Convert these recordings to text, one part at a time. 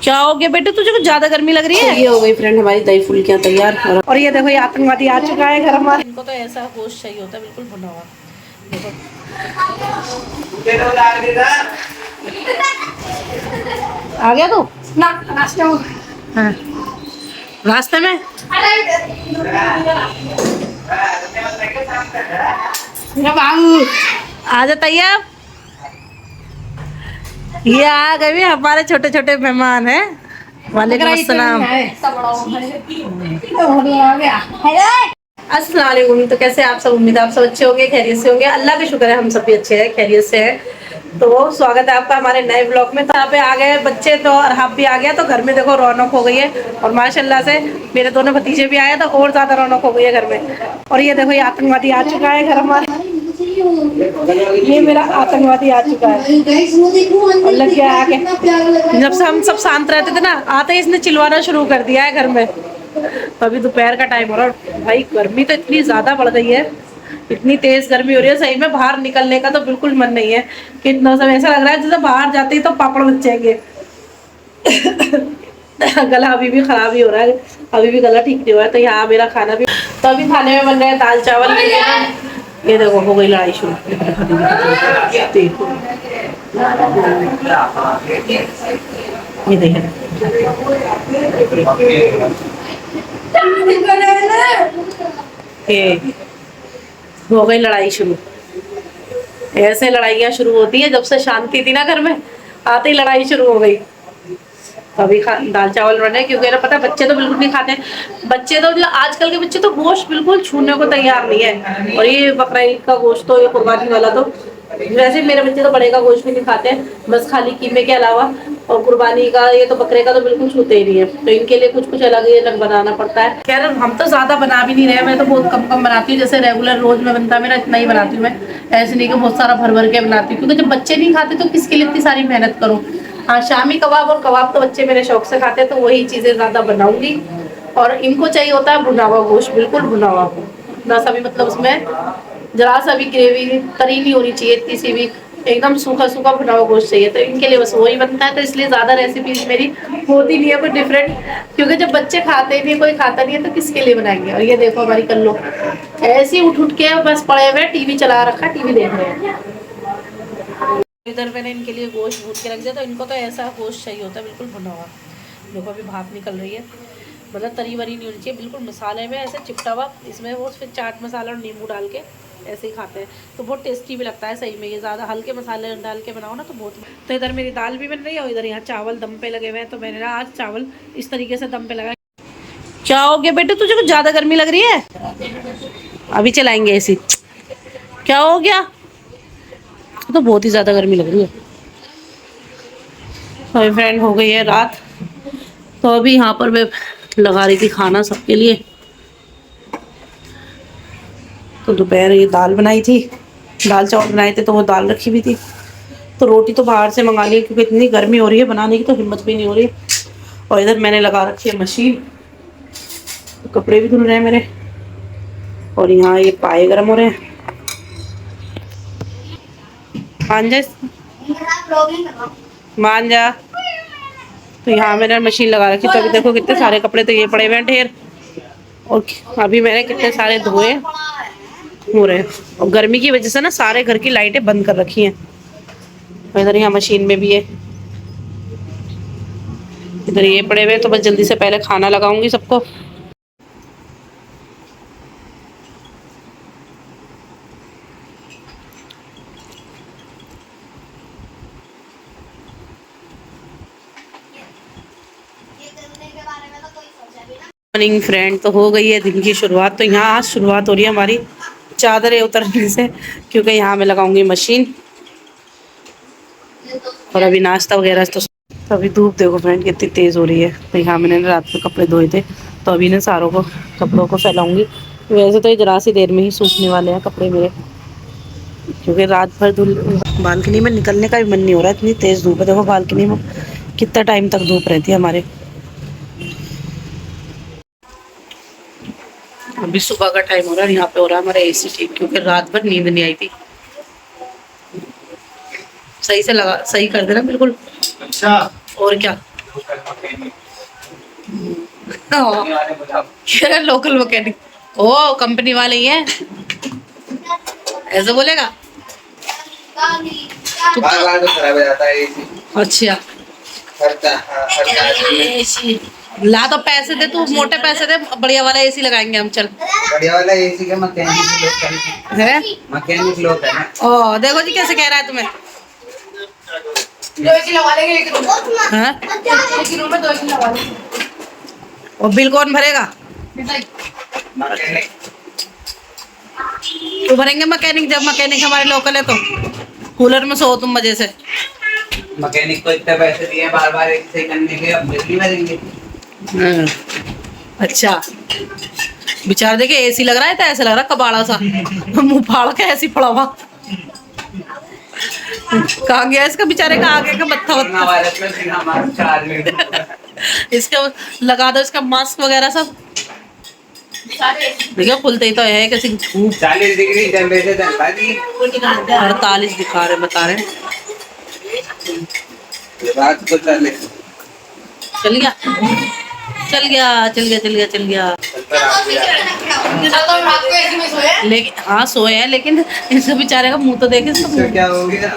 क्या हो गया बेटे, तुझे कुछ ज्यादा गर्मी लग रही है? ये हो गई फ्रेंड हमारी दही फुल्कियाँ तैयार। और ये देखो ये आतंकवादी आ चुका है घर हमारे। इनको तो ऐसा गोश्त चाहिए होता है बिल्कुल भुना हुआ। देखो आ गया तू ना रास्ते में। हाँ रास्ते में बाबू आ जाता है। अब ये आ गए भी हमारे छोटे छोटे मेहमान हैं। वालेकुम अस्सलाम। अस्सलाम वालेकुम। तो कैसे आप सब? उम्मीद आप सब अच्छे होंगे, खैरियत से होंगे। अल्लाह का शुक्र है हम सब भी अच्छे हैं, खैरियत से हैं। तो स्वागत है आपका हमारे नए ब्लॉग में। तो यहाँ पे आ गए बच्चे तो और हम भी आ गया, तो घर में देखो रौनक हो गई है। और माशाल्लाह से मेरे दोनों भतीजे भी आए तो और ज्यादा रौनक हो गई है घर में। और ये देखो ये आतंकवादी आ चुका है घर हमारा। ये मेरा आतंकवादी आ चुका है और लग गया आके। जब से हम सब शांत रहते थे ना, आते ही इसने चिल्लाना शुरू कर दिया है घर में। तो अभी दोपहर का टाइम हो रहा है। भाई गर्मी तो इतनी ज्यादा बढ़ गई है, इतनी तेज गर्मी हो रही है, सही में बाहर निकलने का तो बिल्कुल मन नहीं है। कितना सब ऐसा लग रहा है जैसे बाहर जाते ही तो पापड़ बच जाएंगे। गला अभी भी खराब ही हो रहा है, अभी भी गला ठीक नहीं हुआ है। तो यहाँ मेरा खाना भी, तो अभी खाने में बन रहे हैं दाल चावल। ये देखो हो गई लड़ाई शुरू। देखो ये देखो हो गई लड़ाई शुरू। ऐसे लड़ाइयाँ शुरू होती है जब से शांति थी ना घर में, आते ही लड़ाई शुरू हो गई। अभी दाल चावल बने क्योंकि ना पता है बच्चे तो बिल्कुल नहीं खाते। बच्चे तो मतलब आजकल के बच्चे तो गोश्त बिल्कुल छूने को तैयार नहीं है। और ये बकरा ईद का गोश्त तो, ये कुर्बानी वाला तो वैसे मेरे बच्चे तो बड़े का गोश्त भी नहीं खाते हैं, बस खाली कीमे के अलावा। और कुर्बानी का ये तो बकरे का तो बिल्कुल छूते ही नहीं है। तो इनके लिए कुछ कुछ अलग ही अलग बनाना पड़ता है। खैर हम तो ज्यादा बना भी नहीं रहे, मैं तो बहुत कम कम बनाती हूँ। जैसे रेगुलर रोज में बनता है मेरा, इतना ही बनाती हूँ मैं। ऐसे नहीं कि बहुत सारा भर भर के बनाती हूँ, क्योंकि जब बच्चे नहीं खाते तो किसके लिए इतनी सारी मेहनत करूँ। हाँ शामी कबाब और कबाब तो बच्चे मेरे शौक से खाते हैं, तो वही चीजें ज्यादा बनाऊंगी। और इनको चाहिए होता है भुना हुआ गोश्त, बिल्कुल भुना हुआ, ना सा भी मतलब उसमें जरा सा भी ग्रेवी तरी नहीं होनी चाहिए, इतनी सी भी, एकदम सूखा सूखा भुना हुआ गोश्त चाहिए। तो इनके लिए बस वही बनता है। तो इसलिए ज्यादा रेसिपीज मेरी होती नहीं है कोई डिफरेंट, क्योंकि जब बच्चे खाते नहीं, कोई खाता नहीं है, तो किसके लिए बनाएंगे। और ये देखो हमारी कल्लो ऐसे ही उठ उठ के बस पड़े हुए, टीवी चला रखा, टीवी देख रहे हैं। इधर मैंने इनके लिए गोश्त भून के रख दिया। तो इनको तो ऐसा गोश्त चाहिए होता है बिल्कुल भुना हुआ। देखो अभी भाप निकल रही है, मतलब तरी वरी नहीं होनी चाहिए, बिल्कुल मसाले में ऐसे चिपटा हुआ। इसमें वो फिर चाट मसाला और नींबू डाल के ऐसे ही खाते हैं, तो बहुत टेस्टी भी लगता है सही में। ये ज़्यादा हल्के मसाले डाल के बनाओ ना तो बहुत। तो इधर मेरी दाल भी बन रही है और इधर यहाँ चावल दम पे लगे हुए हैं। तो मैंने ना आज चावल इस तरीके से दम पे लगाए। क्या हो गया बेटे, तुझे कुछ ज़्यादा गर्मी लग रही है? अभी चलाएंगे ऐसी। क्या हो गया? तो बहुत ही ज़्यादा गर्मी लग रही है। तो फ्रेंड हो गई है रात, तो अभी यहाँ पर मैं लगा रही थी खाना सबके लिए। तो दोपहर ये दाल बनाई थी, दाल चावल बनाए थे, तो वो दाल रखी हुई थी। तो रोटी तो बाहर से मंगा ली क्योंकि इतनी गर्मी हो रही है, बनाने की तो हिम्मत भी नहीं हो रही। और इधर मैंने लगा रखी है मशीन, तो कपड़े भी धुल रहे हैं मेरे। और यहाँ ये पाए गर्म हो रहे हैं। मान जा मान जा। तो यहाँ मैंने मशीन लगा रखी, तो अभी देखो कितने सारे कपड़े तो ये पड़े हुए हैं ढेर। और अभी मैंने कितने सारे धोए हो रहे हैं। और गर्मी की वजह से ना सारे घर की लाइटें बंद कर रखी हैं। इधर यहाँ मशीन में भी है, इधर ये पड़े हुए। तो बस जल्दी से पहले खाना लगाऊंगी सबको। मॉर्निंग फ्रेंड, तो हो गई है दिन की शुरुआत। तो यहाँ आज शुरुआत हो रही है हमारी चादरें उतरने से, क्योंकि यहाँ मैं लगाऊंगी मशीन। और अभी नाश्ता वगैरह तो अभी धूप देखो फ्रेंड कितनी तेज़ हो रही है। तो यहाँ मैंने रात में कपड़े धोए थे, तो अभी ना सारों को कपड़ों को फैलाऊंगी। वैसे तो ये जरा सी देर में ही सूखने वाले हैं कपड़े मेरे, क्योंकि रात भर धूल। बालकनी में निकलने का भी मन नहीं हो रहा, इतनी तेज़ धूप है। देखो बालकनी में कितना टाइम तक धूप रहती है हमारे। अभी सुबह का टाइम हो रहा है, यहाँ पे हो रहा है हमारा एसी ठीक, क्योंकि रात भर नींद नहीं आई थी। सही से लगा, सही कर देना बिल्कुल। अच्छा और क्या। लोकल मैकेनिक, ओ कंपनी वाले ही हैं, ऐसे बोलेगा। बार बार तो खराब हो जाता है एसी। अच्छा एसी ला, तो पैसे दे, तू मोटे पैसे दे, बढ़िया वाला एसी लगाएंगे हम। चल बढ़िया वाला एसी का मैकेनिक लोग है, मैकेनिक लोग है ना। ओ देखो जी कैसे कह रहा है तुम्हें। हाँ? और बिल कौन भरेगा? मैकेनिक तू भरेंगे मैकेनिक, जब मैकेनिक हमारे लोकल है तो। कूलर में सो तुम मजे से। मैकेनिक को इतने पैसे दिए बार बार एक सही करने के, अब बिल भी भरेंगे। अच्छा बेचारा देखे एसी लग रहा है तो ऐसे लग रहा कबाड़ा सा, मुंह फाड़ के ऐसी पड़ा हुआ। कहाँ गया इसका बेचारे का आगे का मत्था कोरोना वत्था। वायरस में फिर हमारा 4 मिनट इसका लगा दो, इसका मास्क वगैरह सब। देखो खुलते ही तो है कैसी धूप। 40 डिग्री टेम्परेचर 48 दिखा रहे, बता रहे। रात को चले चल गया चल गया चल गया चल गया चल गया। लेकिन हाँ सोए हैं, लेकिन इसका बेचारे का मुंह तो देखे। इससे क्या हो गया?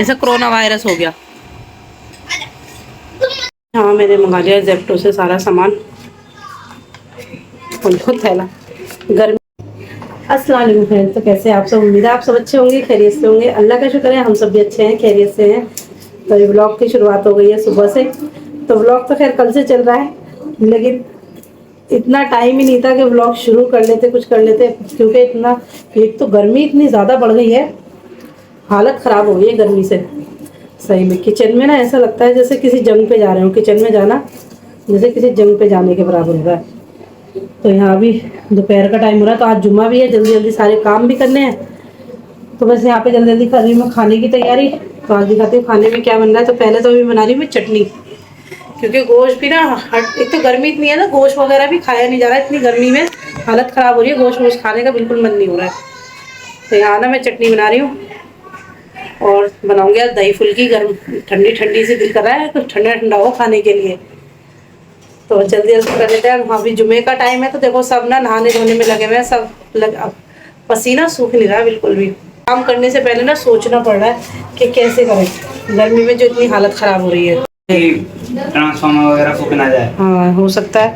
ऐसा कोरोना वायरस हो गया। हाँ मैंने मंगा लिया जेप्टो से सारा सामान। उनको थैला गर्मी। अस्सलाम वालेकुम फ्रेंड्स, तो कैसे आप सब? उम्मीद है आप सब अच्छे होंगे, खैरियत से होंगे। अल्लाह का शुक्र है हम सब भी अच्छे हैं, खैरियत से हैं। तो ये व्लॉग की शुरुआत हो गई है सुबह से। तो व्लॉग तो खैर कल से चल रहा है, लेकिन इतना टाइम ही नहीं था कि व्लॉग शुरू कर लेते, कुछ कर लेते, क्योंकि इतना एक तो गर्मी इतनी ज़्यादा बढ़ गई है, हालत ख़राब हो गई है गर्मी से। सही में किचन में ना ऐसा लगता है जैसे किसी जंग पे जा रहे हो। किचन में जाना जैसे किसी जंग पे जाने के बराबर हो रहा है। तो यहाँ भी दोपहर का टाइम हो रहा है, तो आज जुम्मा भी है, जल्दी जल्दी सारे काम भी करने हैं। तो बस यहाँ पे जल्दी जल्दी कर रही हूँ मैं खाने की तैयारी। तो आज दिखाती हूँ खाने में क्या बन रहा है। तो पहले तो अभी बना रही हूँ मैं चटनी, क्योंकि गोश्त भी ना, एक तो गर्मी इतनी है ना, गोश्त वगैरह भी खाया नहीं जा रहा है। इतनी गर्मी में हालत ख़राब हो रही है, गोश्त वोश्त खाने का बिल्कुल मन नहीं हो रहा है। तो यहाँ ना मैं चटनी बना रही हूँ और बनाऊँगी आज दही फुल्की। गर्म ठंडी ठंडी से दिल कर रहा है, कुछ ठंडा ठंडा हो खाने के लिए। तो जल्दी जल्दी कर लेते हैं। वहाँ भी जुमे का टाइम है, तो देखो सब ना नहाने धोने में लगे हुए हैं, सब अब पसीना सूख नहीं रहा बिल्कुल भी। काम करने से पहले ना सोचना पड़ रहा है कि कैसे करें गर्मी में जो इतनी हालत ख़राब हो रही है। ट्रांसफार्मर वगैरह फूक ना जाए। हाँ हो सकता है,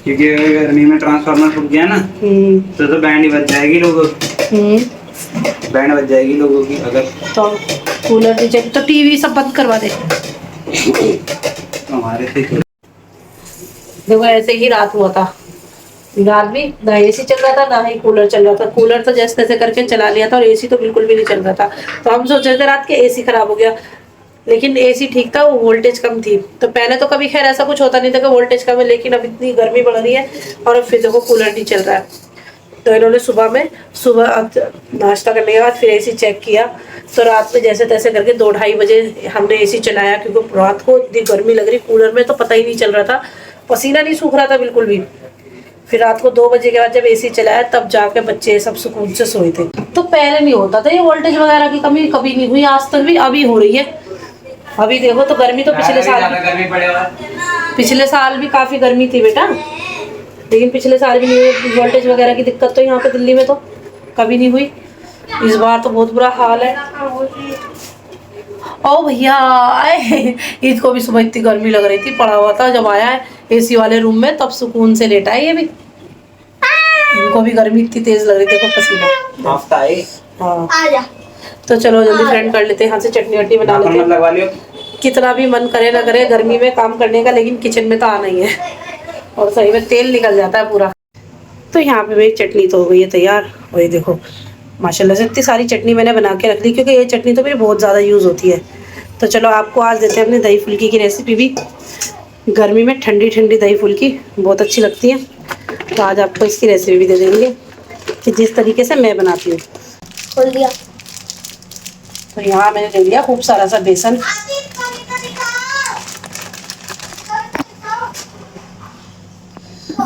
क्योंकि गर्मी में ट्रांसफार्मर फूक गया ना तो बैंड ही बच जाएगी लोगों की। बैंड बच जाएगी लोगों की अगर। तो कूलर भी चेक, तो टीवी सब बंद करवा दे। हमारे से देखो ऐसे ही रात हुआ था, रात भी ना एसी चल रहा था ना ही कूलर चल रहा था। कूलर तो जैसे तैसे करके चला लिया था और एसी तो बिल्कुल भी नहीं चल रहा था। तो हम सोच रहे थे रात के एसी खराब हो गया, लेकिन एसी ठीक था, वो वोल्टेज कम थी। तो पहले तो कभी खैर ऐसा कुछ होता नहीं था कि वोल्टेज कम है, लेकिन अब इतनी गर्मी बढ़ रही है और अब फिर देखो कूलर नहीं चल रहा है। तो इन्होंने सुबह नाश्ता करने के बाद फिर एसी चेक किया, तो रात में जैसे तैसे करके 2-2:30 बजे हमने एसी चलाया, क्योंकि रात को इतनी गर्मी लग रही, कूलर में तो पता ही नहीं चल रहा था, पसीना नहीं सूख रहा था बिल्कुल भी। फिर रात को 2 बजे के बाद जब एसी चलाया तब जाके बच्चे सब सुकून से सोए थे। तो पहले नहीं होता था ये वोल्टेज वगैरह की कमी, कभी नहीं हुई आज तक भी, अभी हो रही है। अभी देखो तो गर्मी तो पिछले साल भी काफी गर्मी थी बेटा, लेकिन पिछले साल भी नहीं हुई। वोल्टेज वगैरह की दिक्कत तो यहाँ पे दिल्ली में तो कभी नहीं हुई, इस बार तो बहुत बुरा हाल है। ओ भैया आए, इसको भी सुबह इतनी गर्मी लग रही थी, पड़ा हुआ था, जब आया है एसी वाले रूम में तब सुकून से लेटा है ये भी। इनको भी गर्मी इतनी तेज लग रही थी, देखो पसीना। हाँ तो चलो जल्दी फ्रेंड कर लेते हैं, यहाँ से चटनी वटनी बना लेते हैं। कितना भी मन करे ना करे गर्मी में काम करने का, लेकिन किचन में तो आना ही है, और सही में तेल निकल जाता है पूरा। तो यहाँ पे मेरी चटनी तो हो गई है तैयार। और ये देखो माशाल्लाह से इतनी सारी चटनी मैंने बना के रख दी, क्योंकि ये चटनी तो मेरी बहुत ज़्यादा यूज़ होती है। तो चलो आपको आज देते हैं अपने दही फुल्की की रेसिपी भी। गर्मी में ठंडी ठंडी दही फुल्की बहुत अच्छी लगती है, तो आज आपको इसकी रेसिपी भी दे देंगे कि जिस तरीके से मैं बनाती हूँ। खोल दिया। तो यहाँ मैंने ले लिया खूब सारा सा बेसन,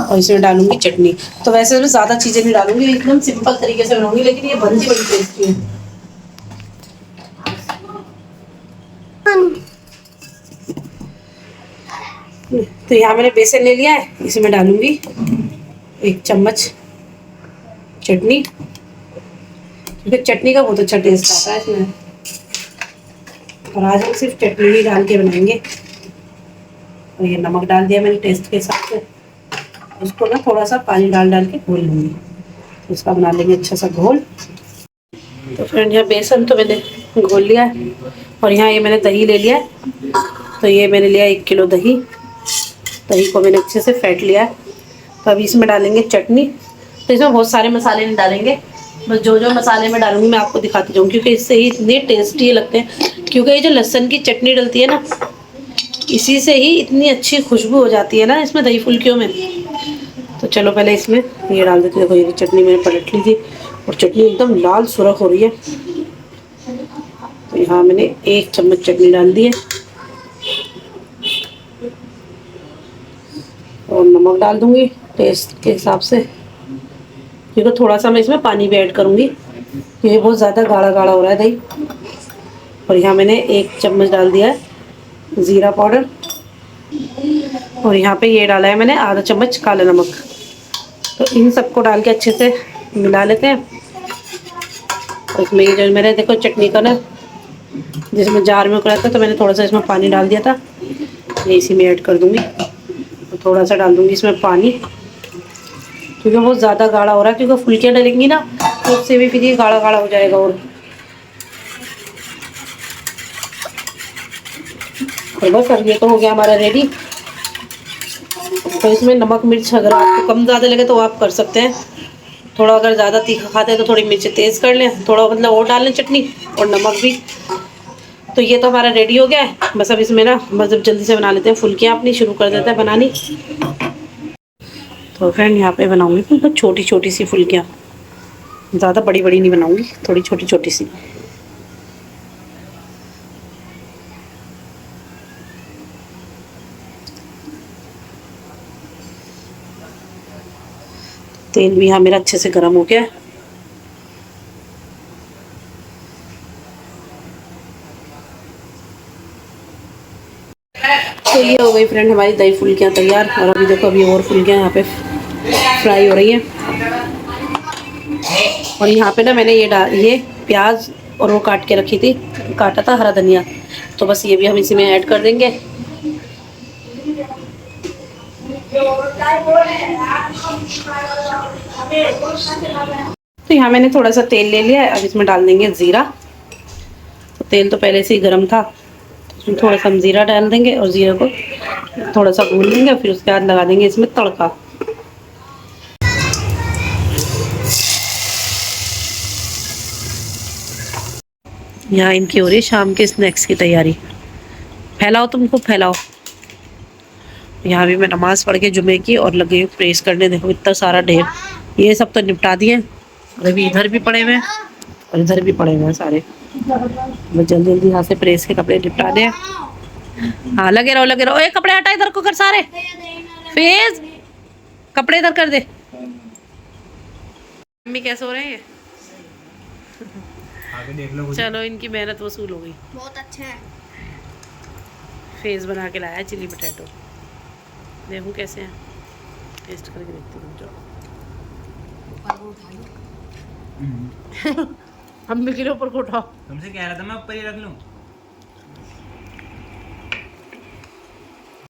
और इसमें डालूंगी चटनी। तो वैसे मैं ज़्यादा चीज़ें नहीं डालूंगी, एकदम सिंपल तरीके से बनाऊंगी, लेकिन ये बनती बड़ी टेस्टी है। तो यहाँ मैंने बेसन ले लिया है, इसमें डालूंगी 1 चम्मच चटनी, क्योंकि चटनी का बहुत अच्छा टेस्ट आता है इसमें। और आज हम सिर्फ चटनी ही डाल के बनाएंगे। और ये नमक डाल दिया मैंने टेस्ट के हिसाब से। उसको ना थोड़ा सा पानी डाल डाल के घोल लूँगी, उसका बना लेंगे अच्छा सा घोल। तो फ्रेंड यहाँ बेसन तो मैंने घोल लिया है, और यहाँ ये मैंने दही ले लिया है। तो ये मैंने लिया 1 किलो दही। दही को मैंने अच्छे से फेंट लिया है। तो अभी इसमें डालेंगे चटनी। तो इसमें बहुत सारे मसाले नहीं डालेंगे, बस जो जो मसाले मैं डालूंगी मैं आपको दिखाती जाऊँ, क्योंकि इससे ही इतने टेस्टी लगते हैं। क्योंकि ये जो लहसुन की चटनी डलती है ना, इसी से ही इतनी अच्छी खुशबू हो जाती है ना इसमें दही फुल्कियों में। तो चलो पहले इसमें ये डाल देते हैं। देखो ये चटनी मैंने पलट ली थी और चटनी एकदम लाल सुरख हो रही है। तो यहाँ मैंने 1 चम्मच चटनी डाल दी है, और नमक डाल दूंगी टेस्ट के हिसाब से, क्योंकि थोड़ा सा मैं इसमें पानी भी ऐड करूंगी, क्योंकि बहुत ज़्यादा गाढ़ा गाढ़ा हो रहा है दही। और यहाँ मैंने 1 चम्मच डाल दिया है ज़ीरा पाउडर, और यहाँ पे ये डाला है मैंने आधा चम्मच काला नमक। तो इन सबको डाल के अच्छे से मिला लेते हैं। और इसमें ये जो मेरे देखो चटनी का ना, जिसमें जार में उकड़ा था, तो मैंने थोड़ा सा इसमें पानी डाल दिया था, ये इसी में ऐड कर दूँगी। तो थोड़ा सा डाल दूँगी इसमें पानी, क्योंकि बहुत ज़्यादा गाढ़ा हो रहा है, क्योंकि फुल्कियाँ डलेंगी ना तो उससे भी फिर ये गाढ़ा गाढ़ा हो जाएगा। और बस अब ये तो हो गया हमारा रेडी। तो इसमें नमक मिर्च अगर आपको कम ज़्यादा लगे तो आप कर सकते हैं। थोड़ा अगर ज़्यादा तीखा खाते हैं तो थोड़ी मिर्च तेज़ कर लें, थोड़ा मतलब और डाल लें चटनी और नमक भी। तो ये तो हमारा रेडी हो गया है। बस अब इसमें ना बस अब जल्दी से बना लेते हैं फुल्कियाँ अपनी, शुरू कर देते हैं बनानी। तो फ्रेंड यहाँ पे बनाऊँगी बहुत छोटी छोटी सी फुल्कियाँ, ज़्यादा बड़ी बड़ी नहीं बनाऊँगी, थोड़ी छोटी छोटी सी। तेल भी यहाँ मेरा अच्छे से गर्म हो गया है। तो ये हो गई फ्रेंड हमारी दही फुल्कियाँ तैयार। और अभी देखो अभी और फुल्कियाँ यहाँ पे फ्राई हो रही हैं। और यहाँ पे ना मैंने ये प्याज और वो काट के रखी थी, काटा था हरा धनिया, तो बस ये भी हम इसी में ऐड कर देंगे। तो यहाँ मैंने थोड़ा सा तेल ले लिया है, अब इसमें डाल देंगे ज़ीरा। तो तेल तो पहले से ही गर्म था, इसमें थोड़ा सा हम ज़ीरा डाल देंगे और ज़ीरा को थोड़ा सा भून लेंगे। फिर उसके बाद लगा देंगे इसमें तड़का। यहाँ इनकी हो रही है शाम के स्नैक्स की तैयारी। फैलाओ, तुमको फैलाओ। यहाँ भी मैं नमाज़ पढ़ के जुमे की और लगे प्रेस करने। देखो इतना सारा ढेर, ये सब तो निपटा दिए और अभी इधर भी पड़े हुए हैं और इधर भी पड़े हुए हैं सारे। मैं जल्दी जल्दी यहाँ से प्रेस के कपड़े निपटा दें। हाँ लगे रहो लगे रहो। कपड़े हटा इधर को कर सारे। फेज कपड़े इधर कर दे। मम्मी कैसे हो रहे हैं? आगे देख लो। चलो इनकी मेहनत वसूल हो गई। बहुत अच्छा है। फेस बना के लाया चिली पोटैटो। देखूं कैसे हैं, टेस्ट करके देखती हूँ। जो हम भी गिरे ऊपर को उठाओ। तुमसे कह रहा था मैं ऊपर ही रख लूं।